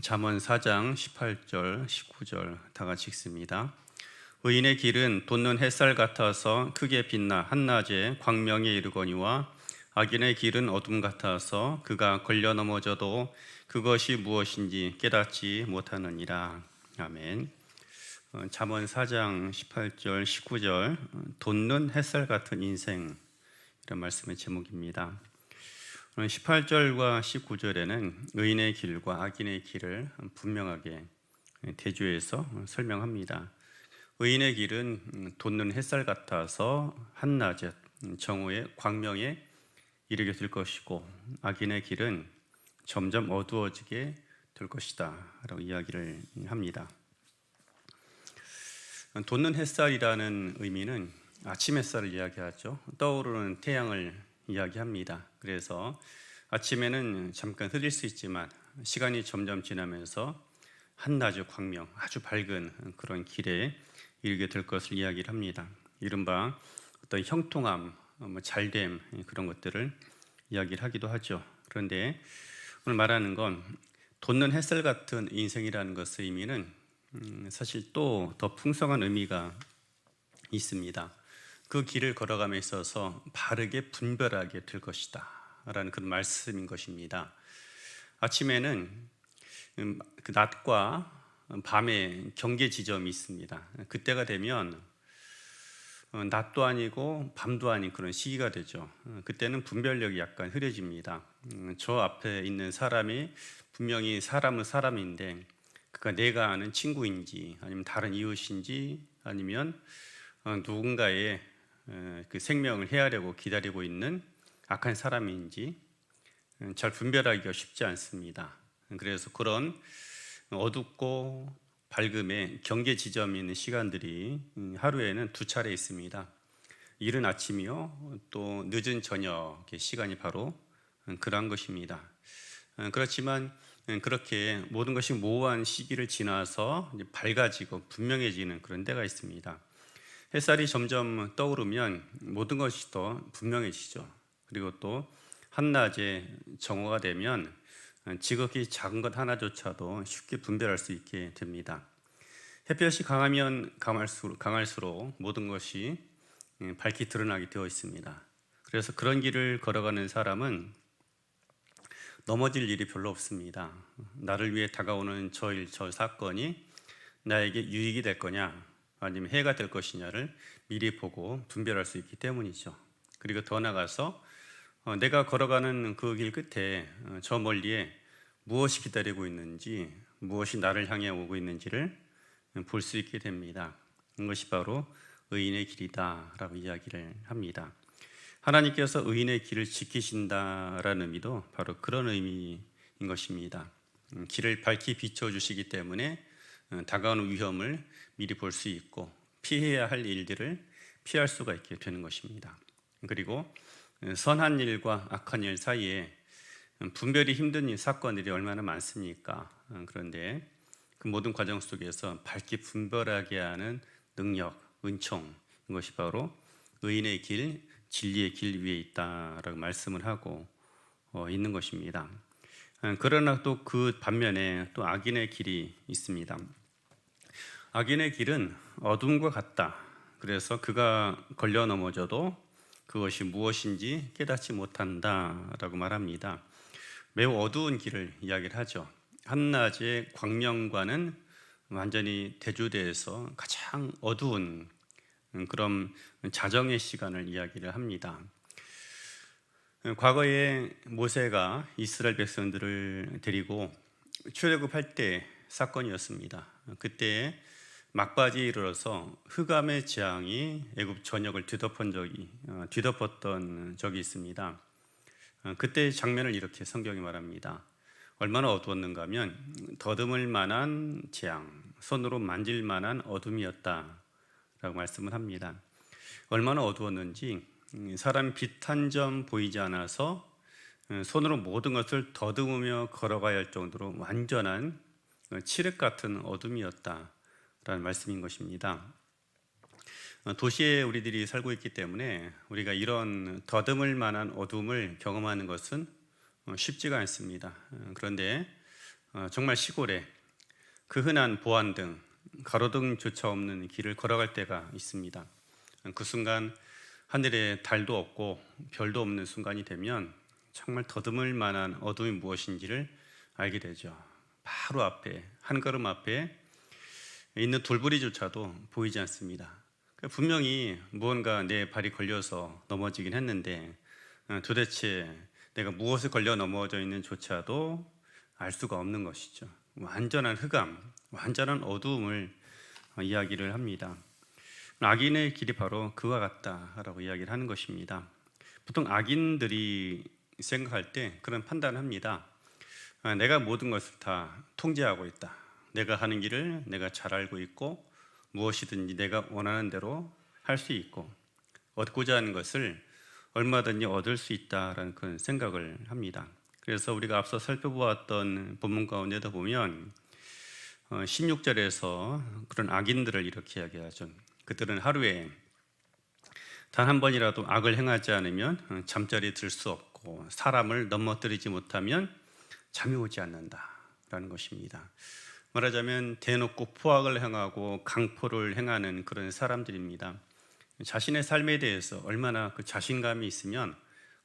잠언 4장 18절 19절 다 같이 읽습니다. 의인의 길은 돋는 햇살 같아서 크게 빛나 한낮에 광명에 이르거니와 악인의 길은 어둠 같아서 그가 걸려 넘어져도 그것이 무엇인지 깨닫지 못하느니라. 아멘. 잠언 4장 18절 19절 돋는 햇살 같은 인생, 이런 말씀의 제목입니다. 18절과 19절에는 의인의 길과 악인의 길을 분명하게 대조해서 설명합니다. 의인의 길은 돋는 햇살 같아서 한낮에 정오의 광명에 이르게 될 것이고, 악인의 길은 점점 어두워지게 될 것이다 라고 이야기를 합니다. 돋는 햇살이라는 의미는 아침 햇살을 이야기하죠. 떠오르는 태양을 이야기합니다. 그래서 아침에는 잠깐 흐릴 수 있지만 시간이 점점 지나면서 한낮의 광명, 아주 밝은 그런 길에 이르게 될 것을 이야기를 합니다. 이른바 어떤 형통함, 잘됨, 그런 것들을 이야기를 하기도 하죠. 그런데 오늘 말하는 건 돋는 햇살 같은 인생이라는 것의 의미는 사실 또 더 풍성한 의미가 있습니다. 그 길을 걸어감에 있어서 바르게 분별하게 될 것이다 라는 그런 말씀인 것입니다. 아침에는 그 낮과 밤의 경계 지점이 있습니다. 그때가 되면 낮도 아니고 밤도 아닌 그런 시기가 되죠. 그때는 분별력이 약간 흐려집니다. 저 앞에 있는 사람이 분명히 사람은 사람인데 그가 내가 아는 친구인지 아니면 다른 이웃인지 아니면 누군가의 그 생명을 해하려고 기다리고 있는 악한 사람인지 잘 분별하기가 쉽지 않습니다. 그래서 그런 어둡고 밝음의 경계 지점이 있는 시간들이 하루에는 두 차례 있습니다. 이른 아침이요, 또 늦은 저녁의 시간이 바로 그러한 것입니다. 그렇지만 그렇게 모든 것이 모호한 시기를 지나서 밝아지고 분명해지는 그런 때가 있습니다. 햇살이 점점 떠오르면 모든 것이 더 분명해지죠. 그리고 또 한낮에 정오가 되면 지극히 작은 것 하나조차도 쉽게 분별할 수 있게 됩니다. 햇볕이 강하면 강할수록 모든 것이 밝게 드러나게 되어 있습니다. 그래서 그런 길을 걸어가는 사람은 넘어질 일이 별로 없습니다. 나를 위해 다가오는 저 사건이 나에게 유익이 될 거냐 아니면 해가 될 것이냐를 미리 보고 분별할 수 있기 때문이죠. 그리고 더 나아가서 내가 걸어가는 그 길 끝에 저 멀리에 무엇이 기다리고 있는지, 무엇이 나를 향해 오고 있는지를 볼 수 있게 됩니다. 이것이 바로 의인의 길이다라고 이야기를 합니다. 하나님께서 의인의 길을 지키신다라는 의미도 바로 그런 의미인 것입니다. 길을 밝히 비춰주시기 때문에 다가오는 위험을 미리 볼 수 있고 피해야 할 일들을 피할 수가 있게 되는 것입니다. 그리고 선한 일과 악한 일 사이에 분별이 힘든 사건들이 얼마나 많습니까? 그런데 그 모든 과정 속에서 밝게 분별하게 하는 능력, 은총, 이것이 바로 의인의 길, 진리의 길 위에 있다라고 말씀을 하고 있는 것입니다. 그러나 또 그 반면에 또 악인의 길이 있습니다. 악인의 길은 어둠과 같다. 그래서 그가 걸려 넘어져도 그것이 무엇인지 깨닫지 못한다라고 말합니다. 매우 어두운 길을 이야기를 하죠. 한낮의 광명과는 완전히 대조돼서 가장 어두운 그런 자정의 시간을 이야기를 합니다. 과거에 모세가 이스라엘 백성들을 데리고 출애굽할 때 사건이었습니다. 그때 막바지에 이르러서 흑암의 재앙이 애굽 전역을 뒤덮었던 적이 있습니다. 그때 장면을 이렇게 성경이 말합니다. 얼마나 어두웠는가 하면 더듬을 만한 재앙, 손으로 만질 만한 어둠이었다 라고 말씀을 합니다. 얼마나 어두웠는지 사람 빛 한 점 보이지 않아서 손으로 모든 것을 더듬으며 걸어가야 할 정도로 완전한 칠흑 같은 어둠이었다라는 말씀인 것입니다. 도시에 우리들이 살고 있기 때문에 우리가 이런 더듬을 만한 어둠을 경험하는 것은 쉽지가 않습니다. 그런데 정말 시골에 그 흔한 보안등, 가로등조차 없는 길을 걸어갈 때가 있습니다. 그 순간 하늘에 달도 없고 별도 없는 순간이 되면 정말 더듬을 만한 어둠이 무엇인지를 알게 되죠. 바로 앞에, 한 걸음 앞에 있는 돌부리조차도 보이지 않습니다. 분명히 무언가 내 발이 걸려서 넘어지긴 했는데 도대체 내가 무엇에 걸려 넘어져 있는조차도 알 수가 없는 것이죠. 완전한 흑암, 완전한 어두움을 이야기를 합니다. 악인의 길이 바로 그와 같다라고 이야기를 하는 것입니다. 보통 악인들이 생각할 때 그런 판단을 합니다. 내가 모든 것을 다 통제하고 있다. 내가 하는 길을 내가 잘 알고 있고 무엇이든지 내가 원하는 대로 할 수 있고 얻고자 하는 것을 얼마든지 얻을 수 있다라는 그런 생각을 합니다. 그래서 우리가 앞서 살펴보았던 본문 가운데도 보면 16절에서 그런 악인들을 이렇게 이야기하죠. 그들은 하루에 단 한 번이라도 악을 행하지 않으면 잠자리에 들 수 없고 사람을 넘어뜨리지 못하면 잠이 오지 않는다라는 것입니다. 말하자면 대놓고 포악을 행하고 강포를 행하는 그런 사람들입니다. 자신의 삶에 대해서 얼마나 그 자신감이 있으면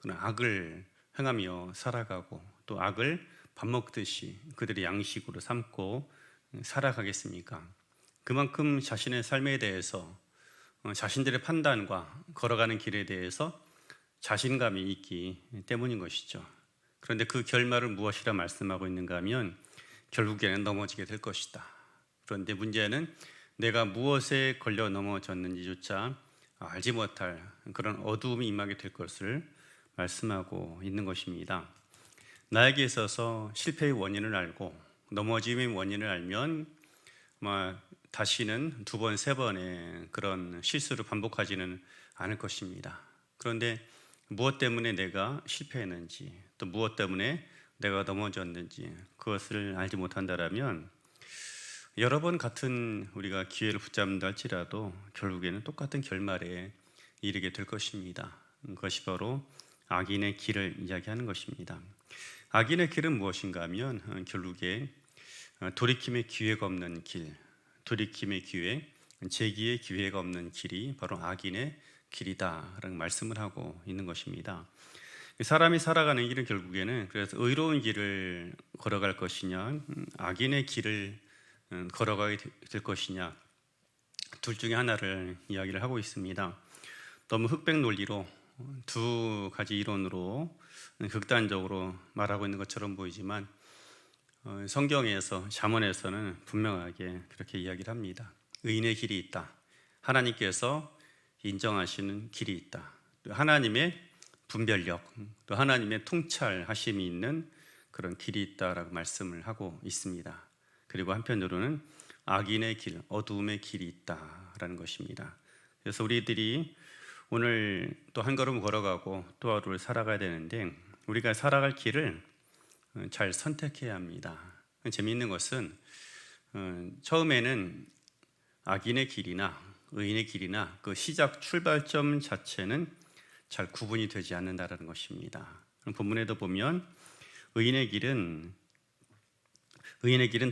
그런 악을 행하며 살아가고 또 악을 밥 먹듯이 그들의 양식으로 삼고 살아가겠습니까? 그만큼 자신의 삶에 대해서 자신들의 판단과 걸어가는 길에 대해서 자신감이 있기 때문인 것이죠. 그런데 그 결말을 무엇이라 말씀하고 있는가 하면 결국에는 넘어지게 될 것이다. 그런데 문제는 내가 무엇에 걸려 넘어졌는지조차 알지 못할 그런 어두움이 임하게 될 것을 말씀하고 있는 것입니다. 나에게 있어서 실패의 원인을 알고 넘어짐의 원인을 알면 다시는 두 번, 세 번의 그런 실수를 반복하지는 않을 것입니다. 그런데 무엇 때문에 내가 실패했는지 또 무엇 때문에 내가 넘어졌는지 그것을 알지 못한다라면 여러 번 같은 우리가 기회를 붙잡는다 할지라도 결국에는 똑같은 결말에 이르게 될 것입니다. 그것이 바로 악인의 길을 이야기하는 것입니다. 악인의 길은 무엇인가 하면 결국에 돌이킴의 기회가 없는 길, 돌이킴의 기회, 재기의 기회가 없는 길이 바로 악인의 길이다라는 말씀을 하고 있는 것입니다. 사람이 살아가는 길은 결국에는 그래서 의로운 길을 걸어갈 것이냐 악인의 길을 걸어가게 될 것이냐 둘 중에 하나를 이야기를 하고 있습니다. 너무 흑백 논리로 두 가지 이론으로 극단적으로 말하고 있는 것처럼 보이지만 성경에서 잠언에서는 분명하게 그렇게 이야기를 합니다. 의인의 길이 있다. 하나님께서 인정하시는 길이 있다. 또 하나님의 분별력, 또 하나님의 통찰하심이 있는 그런 길이 있다라고 말씀을 하고 있습니다. 그리고 한편으로는 악인의 길, 어두움의 길이 있다라는 것입니다. 그래서 우리들이 오늘 또 한 걸음 걸어가고 또 하루를 살아가야 되는데 우리가 살아갈 길을 잘 선택해야 합니다. 재미있는 것은 처음에는 악인의 길이나 의인의 길이나 그 시작 출발점 자체는 잘 구분이 되지 않는다는 것입니다. 본문에도 보면 의인의 길은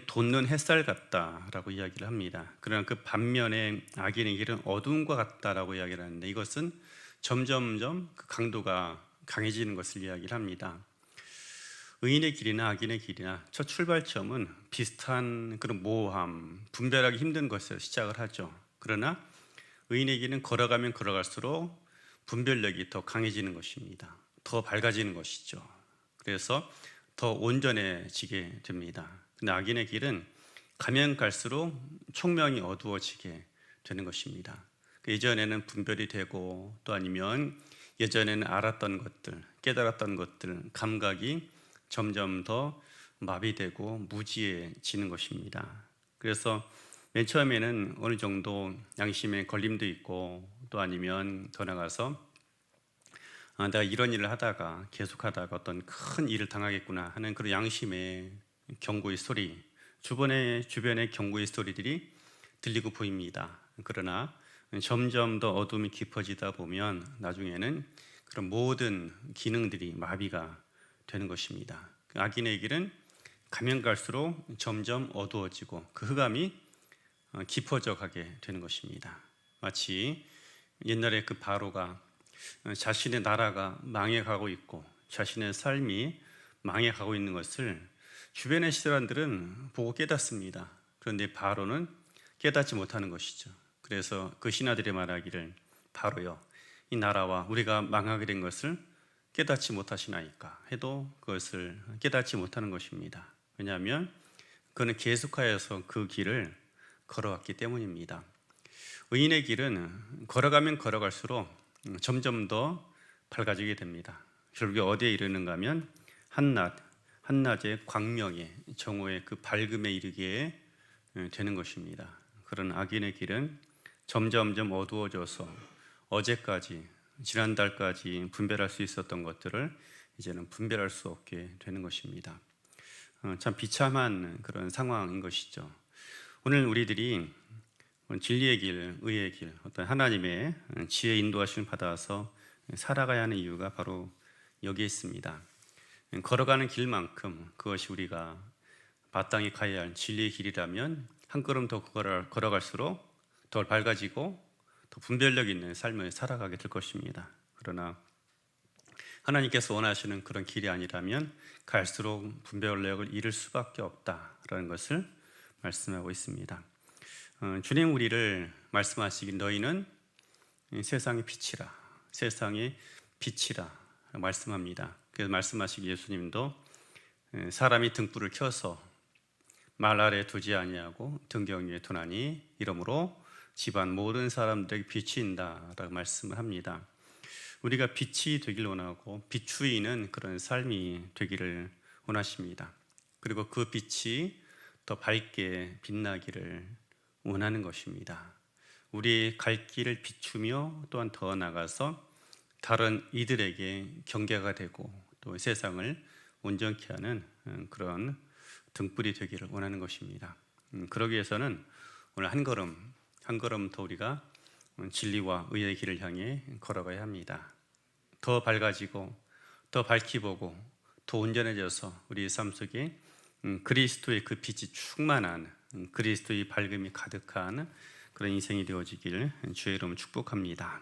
돋는 햇살 같다라고 이야기를 합니다. 그러나 그 반면에 악인의 길은 어두움과 같다라고 이야기를 하는데 이것은 점점점 그 강도가 강해지는 것을 이야기를 합니다. 의인의 길이나 악인의 길이나 첫 출발점은 비슷한 그런 모호함, 분별하기 힘든 것에서 시작을 하죠. 그러나 의인의 길은 걸어가면 걸어갈수록 분별력이 더 강해지는 것입니다. 더 밝아지는 것이죠. 그래서 더 온전해지게 됩니다. 근데 악인의 길은 가면 갈수록 총명이 어두워지게 되는 것입니다. 예전에는 분별이 되고 또 아니면 예전에는 알았던 것들, 깨달았던 것들, 감각이 점점 더 마비되고 무지해지는 것입니다. 그래서 맨 처음에는 어느 정도 양심에 걸림도 있고 또 아니면 더 나가서 내가 이런 일을 하다가 계속하다가 어떤 큰 일을 당하겠구나 하는 그런 양심의 경고의 소리, 주변의 경고의 소리들이 들리고 보입니다. 그러나 점점 더 어둠이 깊어지다 보면 나중에는 그런 모든 기능들이 마비가 되는 것입니다. 악인의 길은 가면 갈수록 점점 어두워지고 그 흑암이 깊어져 가게 되는 것입니다. 마치 옛날에 그 바로가 자신의 나라가 망해가고 있고 자신의 삶이 망해가고 있는 것을 주변의 사람들은 보고 깨닫습니다. 그런데 바로는 깨닫지 못하는 것이죠. 그래서 그 신하들이 말하기를, 바로여, 이 나라와 우리가 망하게 된 것을 깨닫지 못하시나이까 해도 그것을 깨닫지 못하는 것입니다. 왜냐하면 그는 계속하여서 그 길을 걸어왔기 때문입니다. 의인의 길은 걸어가면 걸어갈수록 점점 더 밝아지게 됩니다. 결국에 어디에 이르는가 하면 한낮의 광명에, 정오의 그 밝음에 이르게 되는 것입니다. 그런 악인의 길은 점점점 어두워져서 어제까지, 지난달까지 분별할 수 있었던 것들을 이제는 분별할 수 없게 되는 것입니다. 참 비참한 그런 상황인 것이죠. 오늘 우리들이 진리의 길, 의의 길, 어떤 하나님의 지혜 인도하심을 받아서 살아가야 하는 이유가 바로 여기에 있습니다. 걸어가는 길만큼 그것이 우리가 마땅히 가야 할 진리의 길이라면 한 걸음 더 걸어갈수록 더 밝아지고 더 분별력 있는 삶을 살아가게 될 것입니다. 그러나 하나님께서 원하시는 그런 길이 아니라면 갈수록 분별력을 잃을 수밖에 없다라는 것을 말씀하고 있습니다. 주님 우리를 말씀하시길, 너희는 세상의 빛이라, 세상의 빛이라 말씀합니다. 그래서 말씀하시기 예수님도 사람이 등불을 켜서 말 아래 두지 아니하고 등경 위에 두나니 이러므로 집안 모든 사람들에게 비추인다라고 말씀을 합니다. 우리가 빛이 되길 원하고 비추이는 그런 삶이 되기를 원하십니다. 그리고 그 빛이 더 밝게 빛나기를 원하는 것입니다. 우리의 갈 길을 비추며 또한 더 나아가서 다른 이들에게 경계가 되고 또 세상을 온전케 하는 그런 등불이 되기를 원하는 것입니다. 그러기 위해서는 오늘 한 걸음 더 우리가 진리와 의의 길을 향해 걸어가야 합니다. 더 밝아지고 더 밝히 보고 더 온전해져서 우리 삶 속에 그리스도의 그 빛이 충만한, 그리스도의 밝음이 가득한 그런 인생이 되어지기를 주의 이름으로 축복합니다.